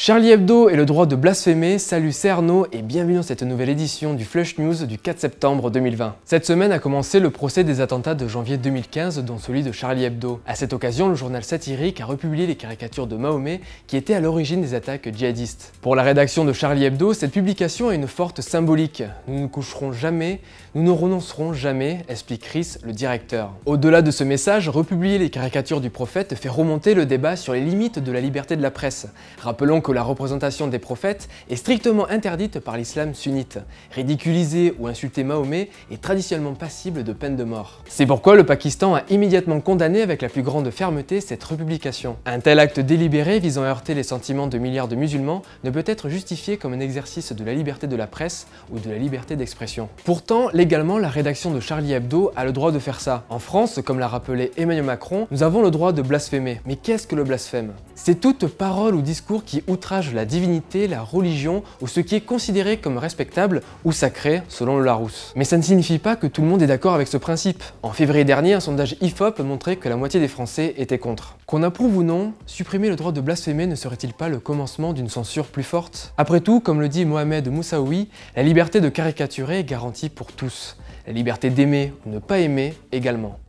Charlie Hebdo et le droit de blasphémer, salut, c'est Arnaud et bienvenue dans cette nouvelle édition du Flash News du 4 septembre 2020. Cette semaine a commencé le procès des attentats de janvier 2015, dont celui de Charlie Hebdo. À cette occasion, le journal satirique a republié les caricatures de Mahomet qui étaient à l'origine des attaques djihadistes. Pour la rédaction de Charlie Hebdo, cette publication a une forte symbolique. Nous ne coucherons jamais, nous ne renoncerons jamais, explique Chris, le directeur. Au-delà de ce message, republier les caricatures du prophète fait remonter le débat sur les limites de la liberté de la presse. Rappelons que la représentation des prophètes est strictement interdite par l'islam sunnite. Ridiculiser ou insulter Mahomet est traditionnellement passible de peine de mort. C'est pourquoi le Pakistan a immédiatement condamné avec la plus grande fermeté cette republication. Un tel acte délibéré visant à heurter les sentiments de milliards de musulmans ne peut être justifié comme un exercice de la liberté de la presse ou de la liberté d'expression. Pourtant, légalement, la rédaction de Charlie Hebdo a le droit de faire ça. En France, comme l'a rappelé Emmanuel Macron, nous avons le droit de blasphémer. Mais qu'est-ce que le blasphème? C'est toute parole ou discours qui outrage la divinité, la religion ou ce qui est considéré comme respectable ou sacré selon le Larousse. Mais ça ne signifie pas que tout le monde est d'accord avec ce principe. En février dernier, un sondage IFOP montrait que la moitié des Français étaient contre. Qu'on approuve ou non, supprimer le droit de blasphémer ne serait-il pas le commencement d'une censure plus forte? Après tout, comme le dit Mohamed Moussaoui, la liberté de caricaturer est garantie pour tous. La liberté d'aimer ou ne pas aimer également.